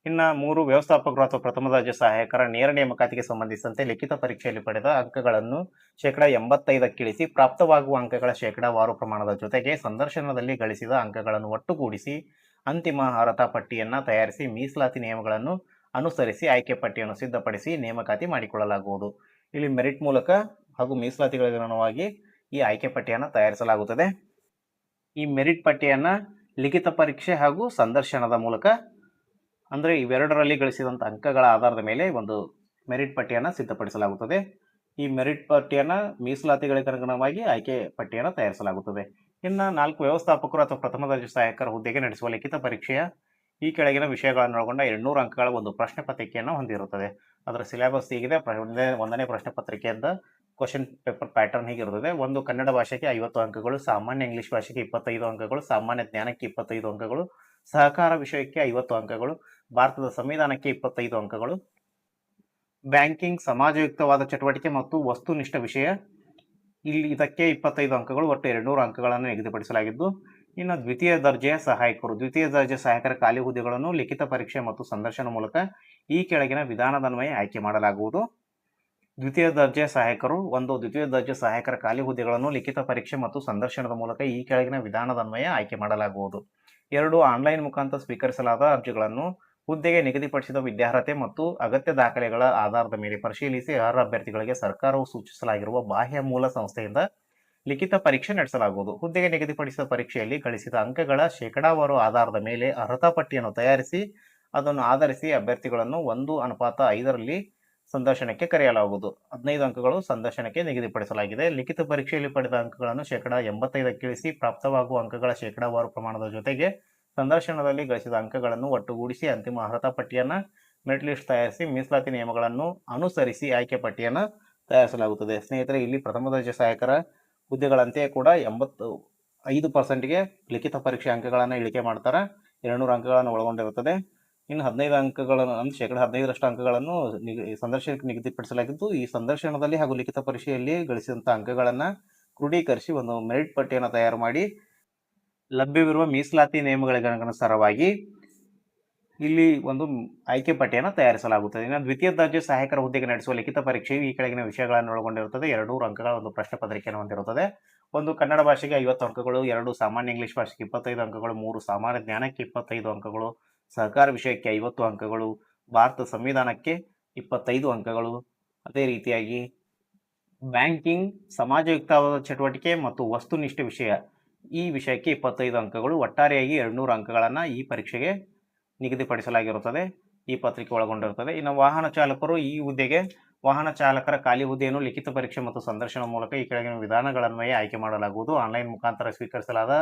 ಇನ್ನು 3 ವ್ಯವಸ್ಥಾಪಕರು ಅಥವಾ ಪ್ರಥಮ ದರ್ಜೆ ಸಹಾಯಕರ ನೇರ ನೇಮಕಾತಿಗೆ ಸಂಬಂಧಿಸಿದಂತೆ ಲಿಖಿತ ಪರೀಕ್ಷೆಯಲ್ಲಿ ಪಡೆದ ಅಂಕಗಳನ್ನು 85% ಇಳಿಸಿ ಪ್ರಾಪ್ತವಾಗುವ ಅಂಕಗಳ ಶೇಕಡಾವಾರು ಪ್ರಮಾಣದ ಜೊತೆಗೆ ಸಂದರ್ಶನದಲ್ಲಿ ಗಳಿಸಿದ ಅಂಕಗಳನ್ನು ಒಟ್ಟುಗೂಡಿಸಿ ಅಂತಿಮ ಅರ್ಹತಾ ಪಟ್ಟಿಯನ್ನು ತಯಾರಿಸಿ ಮೀಸಲಾತಿ ನಿಯಮಗಳನ್ನು ಅನುಸರಿಸಿ ಆಯ್ಕೆ ಪಟ್ಟಿಯನ್ನು ಸಿದ್ಧಪಡಿಸಿ ನೇಮಕಾತಿ ಮಾಡಿಕೊಳ್ಳಲಾಗುವುದು. ಇಲ್ಲಿ ಮೆರಿಟ್ ಮೂಲಕ ಹಾಗೂ ಮೀಸಲಾತಿಗಳಿಗೆ ಅನುಗುಣವಾಗಿ ಈ ಆಯ್ಕೆ ಪಟ್ಟಿಯನ್ನು ತಯಾರಿಸಲಾಗುತ್ತದೆ. ಈ ಮೆರಿಟ್ ಪಟ್ಟಿಯನ್ನು ಲಿಖಿತ ಪರೀಕ್ಷೆ ಹಾಗೂ ಸಂದರ್ಶನದ ಮೂಲಕ ಅಂದರೆ ಇವೆರಡರಲ್ಲಿ ಗಳಿಸಿದಂಥ ಅಂಕಗಳ ಆಧಾರದ ಮೇಲೆ ಒಂದು ಮೆರಿಟ್ ಪಟ್ಟಿಯನ್ನು ಸಿದ್ಧಪಡಿಸಲಾಗುತ್ತದೆ. ಈ ಮೆರಿಟ್ ಪಟ್ಟಿಯನ್ನು ಮೀಸಲಾತಿಗಳಿಗೆ ಅನುಗುಣವಾಗಿ ಆಯ್ಕೆ ಪಟ್ಟಿಯನ್ನು ತಯಾರಿಸಲಾಗುತ್ತದೆ. ಇನ್ನು 4 ವ್ಯವಸ್ಥಾಪಕರು ಅಥವಾ ಪ್ರಥಮ ದರ್ಜೆ ಸಹಾಯಕರ ಹುದ್ದೆಗೆ ನಡೆಸುವ ಲಿಖಿತ ಪರೀಕ್ಷೆಯ ಈ ಕೆಳಗಿನ ವಿಷಯಗಳನ್ನು ಒಳಗೊಂಡ 200 ಅಂಕಗಳ ಒಂದು ಪ್ರಶ್ನೆ ಪತ್ರಿಕೆಯನ್ನು ಹೊಂದಿರುತ್ತದೆ. ಅದರ ಸಿಲೆಬಸ್ ಹೀಗಿದೆ. ಒಂದನೇ ಪ್ರಶ್ನೆ ಪತ್ರಿಕೆಯಿಂದ ಕ್ವಶನ್ ಪೇಪರ್ ಪ್ಯಾಟರ್ನ್ ಹೀಗಿರುತ್ತದೆ. ಒಂದು ಕನ್ನಡ ಭಾಷೆಗೆ 50 ಅಂಕಗಳು, ಸಾಮಾನ್ಯ ಇಂಗ್ಲಿಷ್ ಭಾಷೆಗೆ 25 ಅಂಕಗಳು, ಸಾಮಾನ್ಯ ಜ್ಞಾನಕ್ಕೆ 25 ಅಂಕಗಳು, ಸಹಕಾರ ವಿಷಯಕ್ಕೆ 50 ಅಂಕಗಳು, ಭಾರತದ ಸಂವಿಧಾನಕ್ಕೆ 25 ಅಂಕಗಳು, ಬ್ಯಾಂಕಿಂಗ್, ಸಮಾಜಯುಕ್ತವಾದ ಚಟುವಟಿಕೆ ಮತ್ತು ವಸ್ತುನಿಷ್ಠ ವಿಷಯ ಇದಕ್ಕೆ 25 ಅಂಕಗಳು, ಒಟ್ಟು 200 ಅಂಕಗಳನ್ನು ನಿಗದಿಪಡಿಸಲಾಗಿದ್ದು, ಇನ್ನು ದ್ವಿತೀಯ ದರ್ಜೆಯ ಸಹಾಯಕರ ಖಾಲಿ ಹುದ್ದೆಗಳನ್ನು ಲಿಖಿತ ಪರೀಕ್ಷೆ ಮತ್ತು ಸಂದರ್ಶನ ಮೂಲಕ ಈ ಕೆಳಗಿನ ವಿಧಾನದನ್ವಯ ಆಯ್ಕೆ ಮಾಡಲಾಗುವುದು. ದ್ವಿತೀಯ ದರ್ಜೆ ಸಹಾಯಕರ ಖಾಲಿ ಹುದ್ದೆಗಳನ್ನು ಲಿಖಿತ ಪರೀಕ್ಷೆ ಮತ್ತು ಸಂದರ್ಶನದ ಮೂಲಕ ಈ ಕೆಳಗಿನ ವಿಧಾನದನ್ವಯ ಆಯ್ಕೆ ಮಾಡಲಾಗುವುದು. 2 ಆನ್ಲೈನ್ ಮುಖಾಂತರ ಸ್ವೀಕರಿಸಲಾದ ಅರ್ಜಿಗಳನ್ನು ಹುದ್ದೆಗೆ ನಿಗದಿಪಡಿಸಿದ ವಿದ್ಯಾರ್ಹತೆ ಮತ್ತು ಅಗತ್ಯ ದಾಖಲೆಗಳ ಆಧಾರದ ಮೇಲೆ ಪರಿಶೀಲಿಸಿ ಅರ್ಹ ಅಭ್ಯರ್ಥಿಗಳಿಗೆ ಸರ್ಕಾರವು ಸೂಚಿಸಲಾಗಿರುವ ಬಾಹ್ಯ ಮೂಲ ಸಂಸ್ಥೆಯಿಂದ ಲಿಖಿತ ಪರೀಕ್ಷೆ ನಡೆಸಲಾಗುವುದು. ಹುದ್ದೆಗೆ ನಿಗದಿಪಡಿಸಿದ ಪರೀಕ್ಷೆಯಲ್ಲಿ ಗಳಿಸಿದ ಅಂಕಗಳ ಶೇಕಡಾವಾರು ಆಧಾರದ ಮೇಲೆ ಅರ್ಹತಾ ಪಟ್ಟಿಯನ್ನು ತಯಾರಿಸಿ ಅದನ್ನು ಆಧರಿಸಿ ಅಭ್ಯರ್ಥಿಗಳನ್ನು 1:5 ಸಂದರ್ಶನಕ್ಕೆ ಕರೆಯಲಾಗುವುದು. 15 ಅಂಕಗಳು ಸಂದರ್ಶನಕ್ಕೆ ನಿಗದಿಪಡಿಸಲಾಗಿದೆ. ಲಿಖಿತ ಪರೀಕ್ಷೆಯಲ್ಲಿ ಪಡೆದ ಅಂಕಗಳನ್ನು 85% ಇಳಿಸಿ ಪ್ರಾಪ್ತವಾಗುವ ಅಂಕಗಳ ಶೇಕಡಾವಾರು ಪ್ರಮಾಣದ ಜೊತೆಗೆ ಸಂದರ್ಶನದಲ್ಲಿ ಗಳಿಸಿದ ಅಂಕಗಳನ್ನು ಒಟ್ಟುಗೂಡಿಸಿ ಅಂತಿಮ ಅರ್ಹತಾ ಪಟ್ಟಿಯನ್ನು ಮೆರಿಟ್ ಲಿಸ್ಟ್ ತಯಾರಿಸಿ ಮೀಸಲಾತಿ ನಿಯಮಗಳನ್ನು ಅನುಸರಿಸಿ ಆಯ್ಕೆ ಪಟ್ಟಿಯನ್ನು ತಯಾರಿಸಲಾಗುತ್ತದೆ. ಸ್ನೇಹಿತರೆ, ಇಲ್ಲಿ ಪ್ರಥಮ ದರ್ಜೆ ಸಹಾಯಕರ ಹುದ್ದೆಗಳಂತೆಯೇ ಕೂಡ 85%ಗೆ ಲಿಖಿತ ಪರೀಕ್ಷೆ ಅಂಕಗಳನ್ನು ಇಳಿಕೆ ಮಾಡ್ತಾರೆ. 200 ಅಂಕಗಳನ್ನು ಒಳಗೊಂಡಿರುತ್ತದೆ. ಇನ್ನು 15 ಅಂಕಗಳನ್ನು ಅಂದರೆ 15% ಅಂಕಗಳನ್ನು ಸಂದರ್ಶನಕ್ಕೆ ನಿಗದಿಪಡಿಸಲಾಗಿದ್ದು, ಈ ಸಂದರ್ಶನದಲ್ಲಿ ಹಾಗೂ ಲಿಖಿತ ಪರೀಕ್ಷೆಯಲ್ಲಿ ಗಳಿಸಿದಂಥ ಅಂಕಗಳನ್ನು ಕ್ರೋಢೀಕರಿಸಿ ಒಂದು ಮೆರಿಟ್ ಪಟ್ಟಿಯನ್ನು ತಯಾರು ಮಾಡಿ ಲಭ್ಯವಿರುವ ಮೀಸಲಾತಿ ನಿಯಮಗಳಿಗೆ ಅನುಸಾರವಾಗಿ ಇಲ್ಲಿ ಒಂದು ಆಯ್ಕೆ ಪಟ್ಟಿಯನ್ನು ತಯಾರಿಸಲಾಗುತ್ತದೆ. ಇನ್ನು ದ್ವಿತೀಯ ದರ್ಜೆ ಸಹಾಯಕರ ಹುದ್ದೆಗೆ ನಡೆಸುವ ಲಿಖಿತ ಪರೀಕ್ಷೆಯು ಈ ಕೆಳಗಿನ ವಿಷಯಗಳನ್ನು ಒಳಗೊಂಡಿರುತ್ತದೆ. 200 ಅಂಕಗಳ ಒಂದು ಪ್ರಶ್ನೆ ಪತ್ರಿಕೆಯನ್ನು ಹೊಂದಿರುತ್ತದೆ. ಒಂದು ಕನ್ನಡ ಭಾಷೆಗೆ 50 ಅಂಕಗಳು, 2 ಸಾಮಾನ್ಯ ಇಂಗ್ಲಿಷ್ ಭಾಷೆಗೆ 25 ಅಂಕಗಳು, 3 ಸಾಮಾನ್ಯ ಜ್ಞಾನಕ್ಕೆ 25 ಅಂಕಗಳು, ಸಹಕಾರ ವಿಷಯಕ್ಕೆ 50 ಅಂಕಗಳು, ಭಾರತ ಸಂವಿಧಾನಕ್ಕೆ 25 ಅಂಕಗಳು, ಅದೇ ರೀತಿಯಾಗಿ ಬ್ಯಾಂಕಿಂಗ್, ಸಮಾಜಯುಕ್ತವಾದ ಚಟುವಟಿಕೆ ಮತ್ತು ವಸ್ತುನಿಷ್ಠ ವಿಷಯ ಈ ವಿಷಯಕ್ಕೆ 25 ಅಂಕಗಳು. ಒಟ್ಟಾರೆಯಾಗಿ 200 ಅಂಕಗಳನ್ನು ಈ ಪರೀಕ್ಷೆಗೆ ನಿಗದಿಪಡಿಸಲಾಗಿರುತ್ತದೆ. ಈ ಪತ್ರಿಕೆ ಒಳಗೊಂಡಿರುತ್ತದೆ. ಇನ್ನು ವಾಹನ ಚಾಲಕರು, ಈ ಹುದ್ದೆಗೆ ವಾಹನ ಚಾಲಕರ ಖಾಲಿ ಹುದ್ದೆಯನ್ನು ಲಿಖಿತ ಪರೀಕ್ಷೆ ಮತ್ತು ಸಂದರ್ಶನ ಮೂಲಕ ಈ ಕೆಳಗಿನ ವಿಧಾನಗಳನ್ವಯ ಆಯ್ಕೆ ಮಾಡಲಾಗುವುದು. ಆನ್ಲೈನ್ ಮುಖಾಂತರ ಸ್ವೀಕರಿಸಲಾದ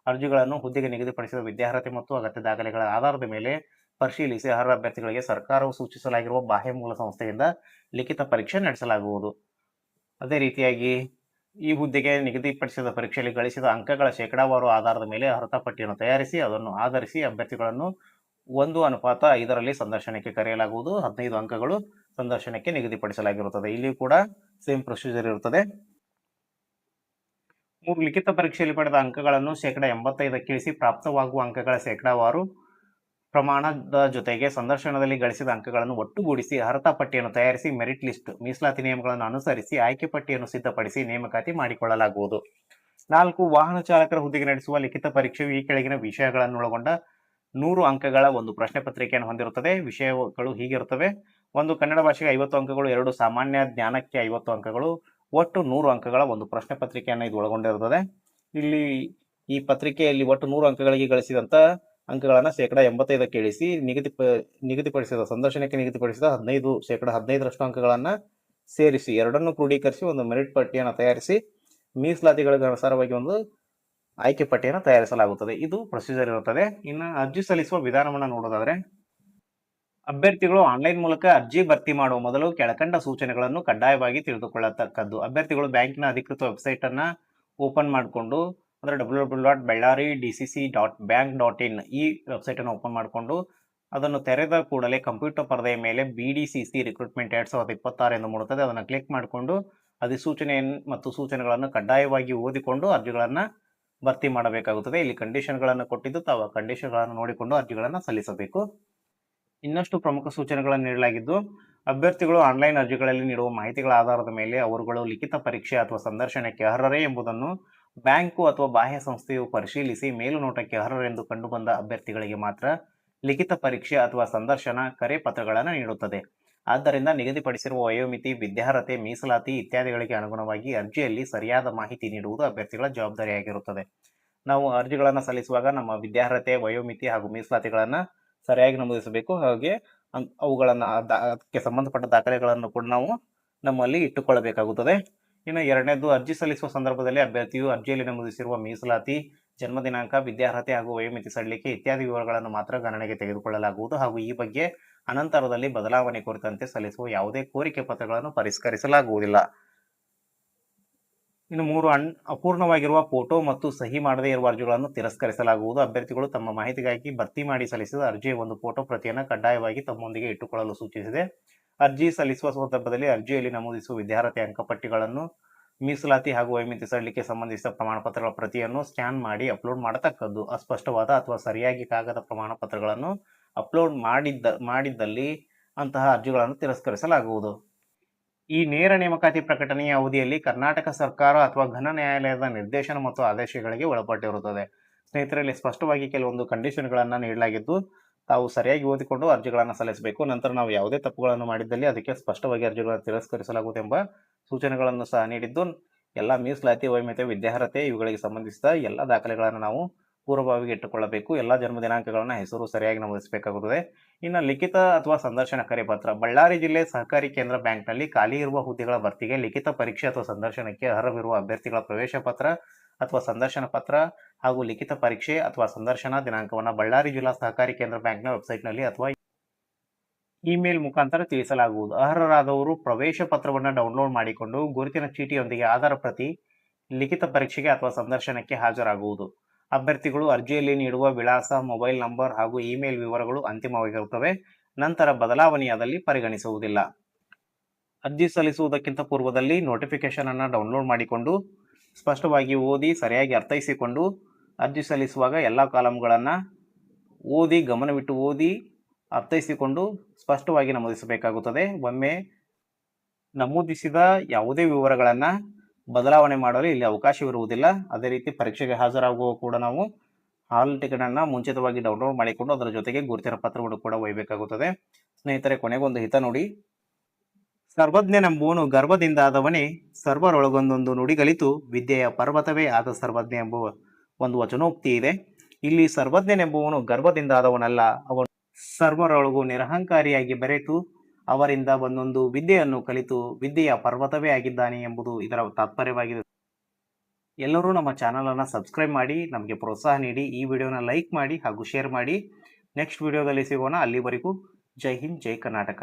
ಅರ್ಜಿಗಳನ್ನು ಹುದ್ದೆಗೆ ನಿಗದಿಪಡಿಸಿದ ವಿದ್ಯಾರ್ಹತೆ ಮತ್ತು ಅಗತ್ಯ ದಾಖಲೆಗಳ ಆಧಾರದ ಮೇಲೆ ಪರಿಶೀಲಿಸಿ ಅರ್ಹ ಅಭ್ಯರ್ಥಿಗಳಿಗೆ ಸರ್ಕಾರವು ಸೂಚಿಸಲಾಗಿರುವ ಬಾಹ್ಯ ಮೂಲ ಸಂಸ್ಥೆಯಿಂದ ಲಿಖಿತ ಪರೀಕ್ಷೆ ನಡೆಸಲಾಗುವುದು. ಅದೇ ರೀತಿಯಾಗಿ ಈ ಹುದ್ದೆಗೆ ನಿಗದಿಪಡಿಸಿದ ಪರೀಕ್ಷೆಯಲ್ಲಿ ಗಳಿಸಿದ ಅಂಕಗಳ ಶೇಕಡಾವಾರು ಆಧಾರದ ಮೇಲೆ ಅರ್ಹತಾ ಪಟ್ಟಿಯನ್ನು ತಯಾರಿಸಿ ಅದನ್ನು ಆಧರಿಸಿ ಅಭ್ಯರ್ಥಿಗಳನ್ನು 1:5 ಸಂದರ್ಶನಕ್ಕೆ ಕರೆಯಲಾಗುವುದು. 15 ಅಂಕಗಳು ಸಂದರ್ಶನಕ್ಕೆ ನಿಗದಿಪಡಿಸಲಾಗಿರುತ್ತದೆ. ಇಲ್ಲಿ ಕೂಡ ಸೇಮ್ ಪ್ರೊಸೀಜರ್ ಇರುತ್ತದೆ. 3 ಲಿಖಿತ ಪರೀಕ್ಷೆಯಲ್ಲಿ ಪಡೆದ ಅಂಕಗಳನ್ನು 85% ಇಳಿಸಿ ಪ್ರಾಪ್ತವಾಗುವ ಅಂಕಗಳ ಶೇಕಡಾವಾರು ಪ್ರಮಾಣದ ಜೊತೆಗೆ ಸಂದರ್ಶನದಲ್ಲಿ ಗಳಿಸಿದ ಅಂಕಗಳನ್ನು ಒಟ್ಟುಗೂಡಿಸಿ ಅರ್ಹತಾ ಪಟ್ಟಿಯನ್ನು ತಯಾರಿಸಿ ಮೆರಿಟ್ ಲಿಸ್ಟ್ ಮೀಸಲಾತಿ ನಿಯಮಗಳನ್ನು ಅನುಸರಿಸಿ ಆಯ್ಕೆ ಪಟ್ಟಿಯನ್ನು ಸಿದ್ಧಪಡಿಸಿ ನೇಮಕಾತಿ ಮಾಡಿಕೊಳ್ಳಲಾಗುವುದು. 4 ವಾಹನ ಚಾಲಕರ ಹುದ್ದೆಗೆ ನಡೆಸುವ ಲಿಖಿತ ಪರೀಕ್ಷೆಯು ಈ ಕೆಳಗಿನ ವಿಷಯಗಳನ್ನು ಒಳಗೊಂಡ 100 ಅಂಕಗಳ ಒಂದು ಪ್ರಶ್ನೆ ಪತ್ರಿಕೆಯನ್ನು ಹೊಂದಿರುತ್ತದೆ. ವಿಷಯಗಳು ಹೀಗಿರುತ್ತವೆ. 1 ಕನ್ನಡ ಭಾಷೆಗೆ 50 ಅಂಕಗಳು, 2 ಸಾಮಾನ್ಯ ಜ್ಞಾನಕ್ಕೆ 50 ಅಂಕಗಳು, ಒಟ್ಟು 100 ಅಂಕಗಳ ಒಂದು ಪ್ರಶ್ನೆ ಪತ್ರಿಕೆಯನ್ನು ಇದು ಒಳಗೊಂಡಿರುತ್ತದೆ. ಇಲ್ಲಿ ಈ ಪತ್ರಿಕೆಯಲ್ಲಿ ಒಟ್ಟು 100 ಅಂಕಗಳಿಗೆ ಗಳಿಸಿದಂಥ ಅಂಕಗಳನ್ನು 85% ಇಳಿಸಿ ನಿಗದಿಪಡಿಸಿದ ಸಂದರ್ಶನಕ್ಕೆ ನಿಗದಿಪಡಿಸಿದ 15% ಅಂಕಗಳನ್ನು ಸೇರಿಸಿ ಎರಡನ್ನು ಕ್ರೋಢೀಕರಿಸಿ ಒಂದು ಮೆರಿಟ್ ಪಟ್ಟಿಯನ್ನು ತಯಾರಿಸಿ ಮೀಸಲಾತಿಗಳಿಗೆ ಅನುಸಾರವಾಗಿ ಒಂದು ಆಯ್ಕೆ ಪಟ್ಟಿಯನ್ನು ತಯಾರಿಸಲಾಗುತ್ತದೆ. ಇದು ಪ್ರೊಸೀಜರ್ ಇರುತ್ತದೆ. ಇನ್ನು ಅರ್ಜಿ ಸಲ್ಲಿಸುವ ವಿಧಾನವನ್ನು ನೋಡೋದಾದ್ರೆ, ಅಭ್ಯರ್ಥಿಗಳು ಆನ್ಲೈನ್ ಮೂಲಕ ಅರ್ಜಿ ಭರ್ತಿ ಮಾಡುವ ಮೊದಲು ಕೆಳಕಂಡ ಸೂಚನೆಗಳನ್ನು ಕಡ್ಡಾಯವಾಗಿ ತಿಳಿದುಕೊಳ್ಳತಕ್ಕದ್ದು. ಅಭ್ಯರ್ಥಿಗಳು ಬ್ಯಾಂಕಿನ ಅಧಿಕೃತ ವೆಬ್ಸೈಟ್ ಅನ್ನು ಓಪನ್ ಮಾಡಿಕೊಂಡು ಅಂದರೆ www.bellarydcc.bank.in ಈ ವೆಬ್ಸೈಟ್ ಅನ್ನು ಓಪನ್ ಮಾಡಿಕೊಂಡು ಅದನ್ನು ತೆರೆದ ಕೂಡಲೇ ಕಂಪ್ಯೂಟರ್ ಪರದೆಯ ಮೇಲೆ BDCC ರಿಕ್ರೂಟ್ಮೆಂಟ್ 2026 ಎಂದು ಮೂಡುತ್ತದೆ. ಅದನ್ನು ಕ್ಲಿಕ್ ಮಾಡಿಕೊಂಡು ಅಧಿಸೂಚನೆ ಮತ್ತು ಸೂಚನೆಗಳನ್ನು ಕಡ್ಡಾಯವಾಗಿ ಓದಿಕೊಂಡು ಅರ್ಜಿಗಳನ್ನು ಭರ್ತಿ ಮಾಡಬೇಕಾಗುತ್ತದೆ. ಇಲ್ಲಿ ಕಂಡೀಷನ್ಗಳನ್ನು ಕೊಟ್ಟಿದ್ದು ತಾವು ಕಂಡೀಷನ್ಗಳನ್ನು ನೋಡಿಕೊಂಡು ಅರ್ಜಿಗಳನ್ನು ಸಲ್ಲಿಸಬೇಕು. ಇನ್ನಷ್ಟು ಪ್ರಮುಖ ಸೂಚನೆಗಳನ್ನು ನೀಡಲಾಗಿದ್ದು, ಅಭ್ಯರ್ಥಿಗಳು ಆನ್ಲೈನ್ ಅರ್ಜಿಗಳಲ್ಲಿ ನೀಡುವ ಮಾಹಿತಿಗಳ ಆಧಾರದ ಮೇಲೆ ಅವರುಗಳು ಲಿಖಿತ ಪರೀಕ್ಷೆ ಅಥವಾ ಸಂದರ್ಶನಕ್ಕೆ ಅರ್ಹರೇ ಎಂಬುದನ್ನು ಬ್ಯಾಂಕು ಅಥವಾ ಬಾಹ್ಯ ಸಂಸ್ಥೆಯು ಪರಿಶೀಲಿಸಿ ಮೇಲುನೋಟಕ್ಕೆ ಅರ್ಹರೆಂದು ಕಂಡುಬಂದ ಅಭ್ಯರ್ಥಿಗಳಿಗೆ ಮಾತ್ರ ಲಿಖಿತ ಪರೀಕ್ಷೆ ಅಥವಾ ಸಂದರ್ಶನ ಕರೆ ಪತ್ರಗಳನ್ನು ನೀಡುತ್ತದೆ. ಆದ್ದರಿಂದ ನಿಗದಿಪಡಿಸಿರುವ ವಯೋಮಿತಿ, ವಿದ್ಯಾರ್ಹತೆ, ಮೀಸಲಾತಿ ಇತ್ಯಾದಿಗಳಿಗೆ ಅನುಗುಣವಾಗಿ ಅರ್ಜಿಯಲ್ಲಿ ಸರಿಯಾದ ಮಾಹಿತಿ ನೀಡುವುದು ಅಭ್ಯರ್ಥಿಗಳ ಜವಾಬ್ದಾರಿಯಾಗಿರುತ್ತದೆ. ನಾವು ಅರ್ಜಿಗಳನ್ನು ಸಲ್ಲಿಸುವಾಗ ನಮ್ಮ ವಿದ್ಯಾರ್ಹತೆ, ವಯೋಮಿತಿ ಹಾಗೂ ಮೀಸಲಾತಿಗಳನ್ನು ಸರಿಯಾಗಿ ನಮೂದಿಸಬೇಕು. ಹಾಗೆ ಅವುಗಳನ್ನು ಅದಕ್ಕೆ ಸಂಬಂಧಪಟ್ಟ ದಾಖಲೆಗಳನ್ನು ಕೂಡ ನಾವು ನಮ್ಮಲ್ಲಿ ಇಟ್ಟುಕೊಳ್ಳಬೇಕಾಗುತ್ತದೆ. ಇನ್ನು ಎರಡನೇದು, ಅರ್ಜಿ ಸಲ್ಲಿಸುವ ಸಂದರ್ಭದಲ್ಲಿ ಅಭ್ಯರ್ಥಿಯು ಅರ್ಜಿಯಲ್ಲಿ ನಮೂದಿಸಿರುವ ಮೀಸಲಾತಿ, ಜನ್ಮ ದಿನಾಂಕ, ವಿದ್ಯಾರ್ಹತೆ ಹಾಗೂ ವಯೋಮಿತಿ ಸಡಿಲಿಕೆ ಇತ್ಯಾದಿ ವಿವರಗಳನ್ನು ಮಾತ್ರ ಗಣನೆಗೆ ತೆಗೆದುಕೊಳ್ಳಲಾಗುವುದು ಹಾಗೂ ಈ ಬಗ್ಗೆ ಅನಂತರದಲ್ಲಿ ಬದಲಾವಣೆ ಕುರಿತಂತೆ ಸಲ್ಲಿಸುವ ಯಾವುದೇ ಕೋರಿಕೆ ಪತ್ರಗಳನ್ನು ಪರಿಷ್ಕರಿಸಲಾಗುವುದಿಲ್ಲ. ಇನ್ನು 3, ಅಪೂರ್ಣವಾಗಿರುವ ಫೋಟೋ ಮತ್ತು ಸಹಿ ಮಾಡದೇ ಇರುವ ಅರ್ಜಿಗಳನ್ನು ತಿರಸ್ಕರಿಸಲಾಗುವುದು. ಅಭ್ಯರ್ಥಿಗಳು ತಮ್ಮ ಮಾಹಿತಿಗಾಗಿ ಭರ್ತಿ ಮಾಡಿ ಸಲ್ಲಿಸಿದ ಅರ್ಜಿಯ ಒಂದು ಫೋಟೋ ಪ್ರತಿಯನ್ನು ಕಡ್ಡಾಯವಾಗಿ ತಮ್ಮೊಂದಿಗೆ ಇಟ್ಟುಕೊಳ್ಳಲು ಸೂಚಿಸಿದೆ. ಅರ್ಜಿ ಸಲ್ಲಿಸುವ ಸಂದರ್ಭದಲ್ಲಿ ಅರ್ಜಿಯಲ್ಲಿ ನಮೂದಿಸುವ ವಿದ್ಯಾರ್ಹತೆ ಅಂಕಪಟ್ಟಿಗಳನ್ನು, ಮೀಸಲಾತಿ ಹಾಗೂ ವಯೋಮಿತಿ ಸಡಿಲಿಕೆ ಸಂಬಂಧಿಸಿದ ಪ್ರಮಾಣ ಪತ್ರಗಳ ಪ್ರತಿಯನ್ನು ಸ್ಕ್ಯಾನ್ ಮಾಡಿ ಅಪ್ಲೋಡ್ ಮಾಡತಕ್ಕದ್ದು. ಅಸ್ಪಷ್ಟವಾದ ಅಥವಾ ಸರಿಯಾಗಿ ಕಾಗದ ಪ್ರಮಾಣ ಪತ್ರಗಳನ್ನು ಅಪ್ಲೋಡ್ ಮಾಡಿದ್ದಲ್ಲಿ ಅಂತಹ ಅರ್ಜಿಗಳನ್ನು ತಿರಸ್ಕರಿಸಲಾಗುವುದು. ಈ ನೇರ ನೇಮಕಾತಿ ಪ್ರಕಟಣೆಯ ಅವಧಿಯಲ್ಲಿ ಕರ್ನಾಟಕ ಸರ್ಕಾರ ಅಥವಾ ಘನ ನ್ಯಾಯಾಲಯದ ನಿರ್ದೇಶನ ಮತ್ತು ಆದೇಶಗಳಿಗೆ ಒಳಪಟ್ಟಿರುತ್ತದೆ. ಸ್ನೇಹಿತರಲ್ಲಿ ಸ್ಪಷ್ಟವಾಗಿ ಕೆಲವೊಂದು ಕಂಡೀಷನ್ಗಳನ್ನು ನೀಡಲಾಗಿದ್ದು, ತಾವು ಸರಿಯಾಗಿ ಓದಿಕೊಂಡು ಅರ್ಜಿಗಳನ್ನು ಸಲ್ಲಿಸಬೇಕು. ನಂತರ ನಾವು ಯಾವುದೇ ತಪ್ಪುಗಳನ್ನು ಮಾಡಿದ್ದಲ್ಲಿ ಅದಕ್ಕೆ ಸ್ಪಷ್ಟವಾಗಿ ಅರ್ಜಿಗಳನ್ನು ತಿರಸ್ಕರಿಸಲಾಗುವುದೆಂಬ ಸೂಚನೆಗಳನ್ನು ಸಹ ನೀಡಿದ್ದು, ಎಲ್ಲ ಮೀಸಲಾತಿ, ವಯೋಮಿತಿ, ವಿದ್ಯಾರ್ಹತೆ ಇವುಗಳಿಗೆ ಸಂಬಂಧಿಸಿದ ಎಲ್ಲ ದಾಖಲೆಗಳನ್ನು ನಾವು ಪೂರ್ವಭಾವಿಗೆ ಇಟ್ಟುಕೊಳ್ಳಬೇಕು. ಎಲ್ಲ ಜನ್ಮ ದಿನಾಂಕಗಳನ್ನು, ಹೆಸರು ಸರಿಯಾಗಿ ನಮೂದಿಸಬೇಕಾಗುತ್ತದೆ. ಇನ್ನು ಲಿಖಿತ ಅಥವಾ ಸಂದರ್ಶನ ಕರೆಪತ್ರ. ಬಳ್ಳಾರಿ ಜಿಲ್ಲೆ ಸಹಕಾರಿ ಕೇಂದ್ರ ಬ್ಯಾಂಕ್ನಲ್ಲಿ ಖಾಲಿ ಇರುವ ಹುದ್ದೆಗಳ ಭರ್ತಿಗೆ ಲಿಖಿತ ಪರೀಕ್ಷೆ ಅಥವಾ ಸಂದರ್ಶನಕ್ಕೆ ಅರ್ಹವಿರುವ ಅಭ್ಯರ್ಥಿಗಳ ಪ್ರವೇಶ ಪತ್ರ ಅಥವಾ ಸಂದರ್ಶನ ಪತ್ರ ಹಾಗೂ ಲಿಖಿತ ಪರೀಕ್ಷೆ ಅಥವಾ ಸಂದರ್ಶನ ದಿನಾಂಕವನ್ನು ಬಳ್ಳಾರಿ ಜಿಲ್ಲಾ ಸಹಕಾರಿ ಕೇಂದ್ರ ಬ್ಯಾಂಕ್ನ ವೆಬ್ಸೈಟ್ನಲ್ಲಿ ಅಥವಾ ಇಮೇಲ್ ಮುಖಾಂತರ ತಿಳಿಸಲಾಗುವುದು. ಅರ್ಹರಾದವರು ಪ್ರವೇಶ ಪತ್ರವನ್ನು ಡೌನ್ಲೋಡ್ ಮಾಡಿಕೊಂಡು ಗುರುತಿನ ಚೀಟಿಯೊಂದಿಗೆ ಆಧಾರ ಪ್ರತಿ, ಲಿಖಿತ ಪರೀಕ್ಷೆಗೆ ಅಥವಾ ಸಂದರ್ಶನಕ್ಕೆ ಹಾಜರಾಗುವುದು. ಅಭ್ಯರ್ಥಿಗಳು ಅರ್ಜಿಯಲ್ಲಿ ನೀಡುವ ವಿಳಾಸ, ಮೊಬೈಲ್ ನಂಬರ್ ಹಾಗೂ ಇಮೇಲ್ ವಿವರಗಳು ಅಂತಿಮವಾಗಿರುತ್ತವೆ. ನಂತರ ಬದಲಾವಣೆಯಾದಲ್ಲಿ ಪರಿಗಣಿಸುವುದಿಲ್ಲ. ಅರ್ಜಿ ಸಲ್ಲಿಸುವುದಕ್ಕಿಂತ ಪೂರ್ವದಲ್ಲಿ ನೋಟಿಫಿಕೇಶನ್ ಅನ್ನು ಡೌನ್ಲೋಡ್ ಮಾಡಿಕೊಂಡು ಸ್ಪಷ್ಟವಾಗಿ ಓದಿ ಸರಿಯಾಗಿ ಅರ್ಥೈಸಿಕೊಂಡು ಅರ್ಜಿ ಸಲ್ಲಿಸುವಾಗ ಎಲ್ಲ ಕಾಲಮ್ಗಳನ್ನು ಓದಿ, ಗಮನವಿಟ್ಟು ಓದಿ ಅರ್ಥೈಸಿಕೊಂಡು ಸ್ಪಷ್ಟವಾಗಿ ನಮೂದಿಸಬೇಕಾಗುತ್ತದೆ. ಒಮ್ಮೆ ನಮೂದಿಸಿದ ಯಾವುದೇ ವಿವರಗಳನ್ನು ಬದಲಾವಣೆ ಮಾಡಲು ಇಲ್ಲಿ ಅವಕಾಶವಿರುವುದಿಲ್ಲ. ಅದೇ ರೀತಿ ಪರೀಕ್ಷೆಗೆ ಹಾಜರಾಗುವ ಕೂಡ ನಾವು ಹಾಲ್ ಟಿಕೆಟನ್ನು ಮುಂಚಿತವಾಗಿ ಡೌನ್ಲೋಡ್ ಮಾಡಿಕೊಂಡು ಅದರ ಜೊತೆಗೆ ಗುರುತಿನ ಪತ್ರವನ್ನು ಕೂಡ ಒಯ್ಯಬೇಕಾಗುತ್ತದೆ. ಸ್ನೇಹಿತರೆ, ಕೊನೆಗೊಂದು ಹಿತ ನೋಡಿ. ಸರ್ವಜ್ಞನೆಂಬುವನು ಗರ್ಭದಿಂದಾದವನೇ, ಸರ್ವರೊಳಗೊಂದೊಂದು ನುಡಿಗಳಿತು, ವಿದ್ಯೆಯ ಪರ್ವತವೇ ಆದ ಸರ್ವಜ್ಞ ಎಂಬುವ ಒಂದು ವಚನೋಕ್ತಿ ಇದೆ. ಇಲ್ಲಿ ಸರ್ವಜ್ಞನೆಂಬುವನು ಗರ್ಭದಿಂದಾದವನಲ್ಲ, ಅವನು ಸರ್ವರೊಳಗೂ ನಿರಹಂಕಾರಿಯಾಗಿ ಬೆರೆತು ಅವರಿಂದ ಒಂದೊಂದು ವಿದ್ಯೆಯನ್ನು ಕಲಿತು ವಿದ್ಯೆಯ ಪರ್ವತವೇ ಆಗಿದ್ದಾನೆ ಎಂಬುದು ಇದರ ತಾತ್ಪರ್ಯವಾಗಿದೆ. ಎಲ್ಲರೂ ನಮ್ಮ ಚಾನಲನ್ನು ಸಬ್ಸ್ಕ್ರೈಬ್ ಮಾಡಿ ನಮಗೆ ಪ್ರೋತ್ಸಾಹ ನೀಡಿ. ಈ ವಿಡಿಯೋನ ಲೈಕ್ ಮಾಡಿ ಹಾಗೂ ಶೇರ್ ಮಾಡಿ. ನೆಕ್ಸ್ಟ್ ವಿಡಿಯೋದಲ್ಲಿ ಸಿಗೋಣ. ಅಲ್ಲಿವರೆಗೂ ಜೈ ಹಿಂದ್, ಜೈ ಕರ್ನಾಟಕ.